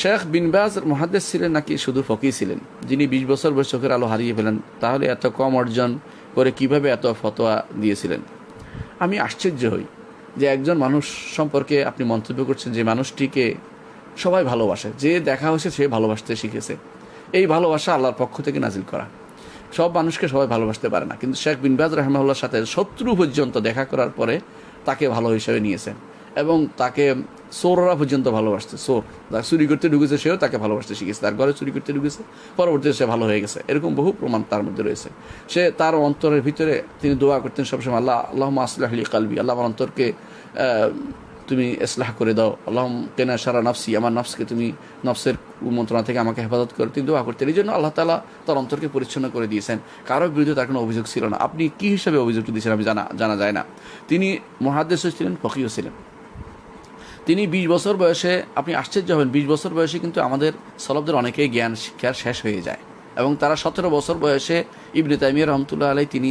শেখ বিন বাজ মুহাদ্দিস ছিলেন নাকি শুধু ফকি ছিলেন, যিনি 20 বছর বয়সে চোখের আলো হারিয়ে ফেলেন? তাহলে এত কম অর্জন করে কিভাবে এত ফতোয়া দিয়েছিলেন? আমি আশ্চর্য হই যে একজন মানুষ সম্পর্কে আপনি মন্তব্য করছেন যে মানুষটিকে সবাই ভালোবাসে, যে দেখা হয়েছে সে ভালোবাসতে শিখেছে। এই ভালোবাসা আল্লাহর পক্ষ থেকে নাজিল করা। সব মানুষকে সবাই ভালোবাসতে পারে না, কিন্তু শেখ বিন বাজ রাহিমাহুল্লাহর সাথে শত্রু পর্যন্ত দেখা করার পরে তাকে ভালো হিসেবে নিয়েছেন এবং তাকে চোররা পর্যন্ত ভালোবাসছে। চোর তার চুরি করতে ঢুকেছে, সেও তাকে ভালোবাসতে শিখেছে। তার ঘরে চুরি করতে ঢুকেছে, পরবর্তীতে সে ভালো হয়ে গেছে। এরকম বহু প্রমাণ তার মধ্যে রয়েছে। সে তার অন্তরের ভিতরে তিনি দোয়া করতেন সবসময়, আল্লাহুম্মা আসলিহ লি কলবি, আল্লাহ আমার অন্তরকে তুমি ইসলাহ করে দাও। আল্লাহুম্মা কিনা শাররা নাফসি, আমার নফসকে তুমি নফসের কুমন্ত্রণা থেকে আমাকে হেফাজত করে তিনি দোয়া করতেন। এই জন্য আল্লাহ তাআলা তার অন্তরকে পরিচ্ছন্ন করে দিয়েছেন। কারোর বিরুদ্ধে তার কোনো অভিযোগ ছিল না। আপনি কী হিসাবে অভিযোগটা দিয়েছেন আমি জানা যায় না। তিনি মুহাদ্দিসও ছিলেন, ফকিহও ছিলেন। তিনি 20 বছর বয়সে, আপনি আশ্চর্য হবেন, 20 বছর বয়সে কিন্তু আমাদের সলবদের অনেকেই জ্ঞান শিক্ষার শেষ হয়ে যায় এবং তারা 17 বছর বয়সে ইবনে তাইমিয়া রহমতুল্লাহ আলাই তিনি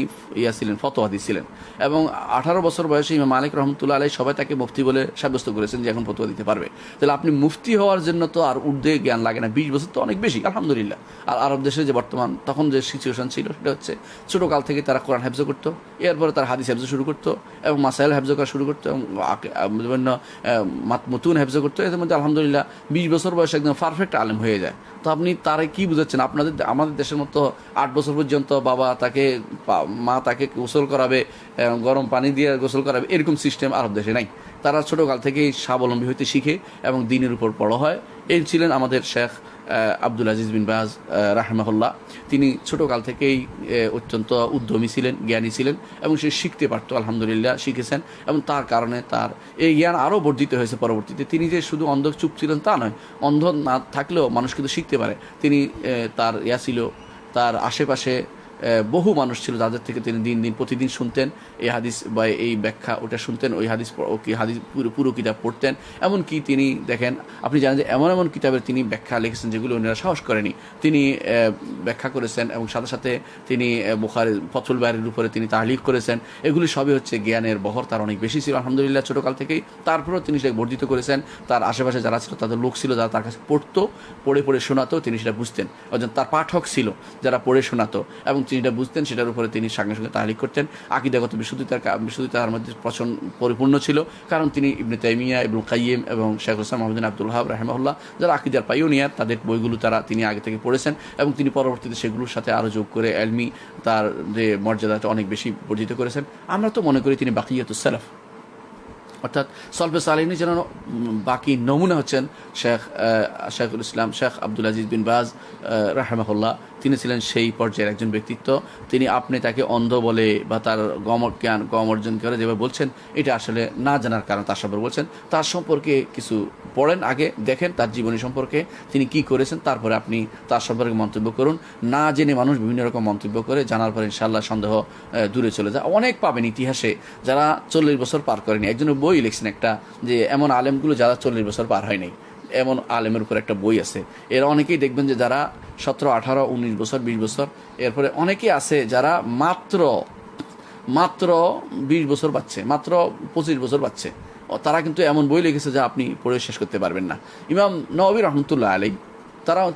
ছিলেন, ফতোয়া দিয়েছিলেন। এবং 18 বছর বয়সে ইমাম মালিক রহমতুল্লাহ আলাই সবাই তাকে মুফতি বলে সাব্যস্ত করেছেন যে এখন ফতোয়া দিতে পারবে। তাহলে আপনি মুফতি হওয়ার জন্য তো আর ঊর্ধ্বে জ্ঞান লাগে না। 20 বছর তো অনেক বেশি, আলহামদুলিল্লাহ। আর আরব দেশে যে বর্তমান তখন যে সিচুয়েশন ছিল সেটা হচ্ছে ছোটোকাল থেকে তারা কোরআন হেফজ করতো, এরপরে তারা হাদিস হেফজ শুরু করতো এবং মাসাইল হেফজ করা শুরু করতো এবং বিভিন্ন মতুন হেফজ করতো। এদের মধ্যে আলহামদুলিল্লাহ 20 বছর বয়সে একদম পারফেক্ট আলেম হয়ে যায়। তো আপনি তারা কি বুঝাচ্ছেন? আমাদের দেশের মতো 8 বছর পর্যন্ত মা তাকে গোসল করাবে, গরম পানি দিয়ে গোসল করাবে, এরকম সিস্টেম আরব দেশে নাই। তারা ছোটোকাল থেকেই স্বাবলম্বী হইতে শিখে এবং দিনের উপর বড় হয়। এই ছিলেন আমাদের শেখ আব্দুল আজিজ বিন বাজ রাহিমাহুল্লাহ। তিনি ছোটোকাল থেকেই অত্যন্ত উদ্যমী ছিলেন, জ্ঞানী ছিলেন এবং সে শিখতে পারতো, আলহামদুলিল্লাহ শিখেছেন। এবং তার কারণে তার এই জ্ঞান আরও বর্ধিত হয়েছে পরবর্তীতে। তিনি যে শুধু অন্ধ চুপ ছিলেন তা নয়, অন্ধ না থাকলেও মানুষ কিন্তু শিখতে পারে। তিনি তার ছিল, তার আশেপাশে বহু মানুষ ছিল যাদের থেকে তিনি প্রতিদিন শুনতেন এই হাদিস বা এই ব্যাখ্যা, ওটা শুনতেন, ওই হাদিস পুরো কিতাব পড়তেন। এমনকি তিনি দেখেন, আপনি জানেন যে এমন কিতাবের তিনি ব্যাখ্যা লিখেছেন যেগুলো ওনারা সাহস করেনি, তিনি ব্যাখ্যা করেছেন। এবং সাথে সাথে তিনি বুখারী ফতহুল বারীর উপরে তিনি তাহলিক করেছেন। এগুলি সবই হচ্ছে জ্ঞানের বহর তার অনেক বেশি ছিল, আলহামদুলিল্লাহ, ছোটোকাল থেকেই। তারপরেও তিনি সেটা বর্ধিত করেছেন। তার আশেপাশে যারা ছিল তাদের লোক ছিল যারা তার কাছে পড়ে শোনাতো, তিনি সেটা বুঝতেন। অর্থাৎ তার পাঠক ছিল যারা পড়ে শোনাতো এবং তিনি যেটা বুঝতেন সেটার উপরে তিনি সঙ্গে সঙ্গে তাহলিক করতেন। আকীদাগত বিশুদ্ধতা তার মধ্যে পরিপূর্ণ ছিল, কারণ তিনি ইবনে তাইমিয়া, ইবনুল কাইয়িম এবং শেখুল ইসলাম মুহাম্মদ বিন আব্দুল ওয়াহাব রাহিমাহুল্লাহ, যারা আকীদার পাইওনিয়ার, তাদের বইগুলো তিনি আগে থেকে পড়েছেন এবং তিনি পরবর্তীতে সেগুলোর সাথে আরও যোগ করে এলমি তার যে মর্যাদাটা অনেক বেশি বর্ধিত করেছেন। আমরা তো মনে করি তিনি বাকিয়াতুস সালাফ, অর্থাৎ সলফে সালেহিনের যেন বাকি নমুনা হচ্ছেন শেখুল ইসলাম শেখ আব্দুল আজিজ বিন বাজ রাহিমাহুল্লাহ। তিনি ছিলেন সেই পর্যায়ের একজন ব্যক্তিত্ব। আপনি তাকে অন্ধ বলে বা তার গম অর্জন করে যেভাবে বলছেন, এটা আসলে না জানার কারণ তার সম্পর্কে বলছেন। তার সম্পর্কে কিছু পড়েন, আগে দেখেন তার জীবনী সম্পর্কে তিনি কি করেছেন, তারপরে আপনি তার সম্পর্কে মন্তব্য করুন। না জেনে মানুষ বিভিন্ন রকম মন্তব্য করে, জানার পরে ইনশাআল্লাহ সন্দেহ দূরে চলে যায়। অনেক পাবেন ইতিহাসে যারা 40 বছর পার করেনি। একজন বই লিখছেন একটা, যে এমন আলেমগুলো যারা 40 বছর পার হয়নি, এমন আলেমের উপর একটা বই আছে। এরা অনেকেই দেখবেন যে যারা 17, 18, 19 বছর, 20 বছর, এরপরে অনেকেই আছে যারা মাত্র 20 বছর পাচ্ছে, মাত্র 25 বছর পাচ্ছে। তারা কিন্তু এমন বই লিখেছে যা আপনি পড়ে শেষ করতে পারবেন না। ইমাম নওয়াবী রহমতুল্লাহ আলাইহি,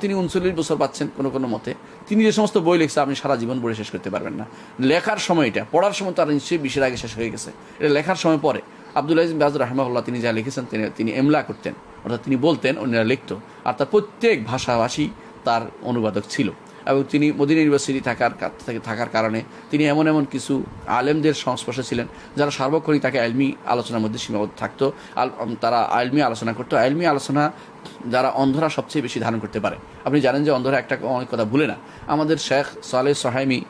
তিনি 39 বছর পাচ্ছেন কোনো মতে। তিনি যে সমস্ত বই লিখছে আপনি সারা জীবন পড়ে শেষ করতে পারবেন না। লেখার সময়টা, পড়ার সময় তার নিশ্চয়ই 20-এর আগে শেষ হয়ে গেছে, এটা লেখার সময় পরে। আব্দুল আজিজ বিন বাজ রাহিমাহুল্লাহ তিনি যা লিখেছেন তিনি এমলা করতেন, অর্থাৎ তিনি বলতেন, অন্যরা লিখত। আর তার প্রত্যেক ভাষাভাষী তার অনুবাদক ছিল। এবং তিনি মদিনা ইউনিভার্সিটি থাকার কারণে তিনি এমন কিছু আলেমদের সংস্পর্শে ছিলেন যারা সার্বক্ষণিক তাকে আলমি আলোচনার মধ্যে সীমাবদ্ধ থাকতো। তারা আলমি আলোচনা করতো। আলমি আলোচনা যারা অন্ধরা সবচেয়ে বেশি ধারণ করতে পারে। আপনি জানেন যে অন্ধরা একটা অনেক কথা ভুলে না। আমাদের শেখ সালেহ সোহাইমি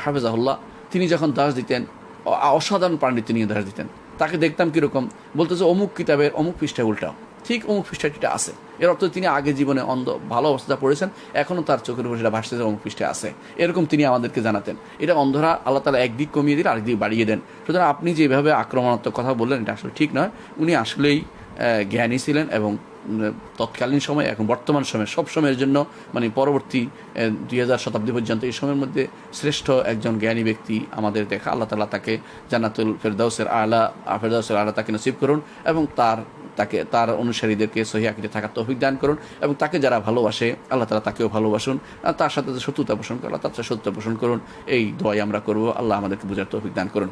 হাফেজাহুল্লাহ, তিনি যখন দাস দিতেন, অসাধারণ পাণ্ডিত্য নিয়ে দাস দিতেন। তাকে দেখতাম কীরকম, বলতো যে অমুক কিতাবের অমুক পৃষ্ঠা উল্টাও, ঠিক অমুক পৃষ্ঠাটিটা আছে। এর অর্থ তিনি আগে জীবনে ভালো অবস্থা পড়েছেন, এখনও তার চোখের উপর সেটা ভাসতেছে, অমুক পৃষ্ঠা আছে, এরকম তিনি আমাদেরকে জানাতেন। এটা অন্ধরা আল্লাহ তাআলা একদিক কমিয়ে দিলে আরেকদিক বাড়িয়ে দেন। সুতরাং আপনি যেভাবে আক্রমণাত্মক কথা বললেন এটা আসলে ঠিক নয়। উনি আসলেই জ্ঞানী ছিলেন এবং তৎকালীন সময়, এখন বর্তমান সময়, সব সময়ের জন্য, পরবর্তী 2000 শতাব্দী পর্যন্ত এই সময়ের মধ্যে শ্রেষ্ঠ একজন জ্ঞানী ব্যক্তি আমাদের দেখা। আল্লাহ তাআলা তাকে জান্নাতুল ফেরদাউসের আলা তাকে নসিব করুন এবং তার তাকে তার অনুসারীদেরকে সহিহ আকীদা থাকার তৌফিক দান করুন, এবং তাকে যারা ভালোবাসে আল্লাহ তাআলা তাকেও ভালোবাসুন, আর তার সাথে যে শত্রুতা পোষণ করে আল্লাহ তার সাথে শত্রুতা পোষণ করুন। এই দোয়াই আমরা করব। আল্লাহ আমাদেরকে বুঝার তৌফিক দান করুন।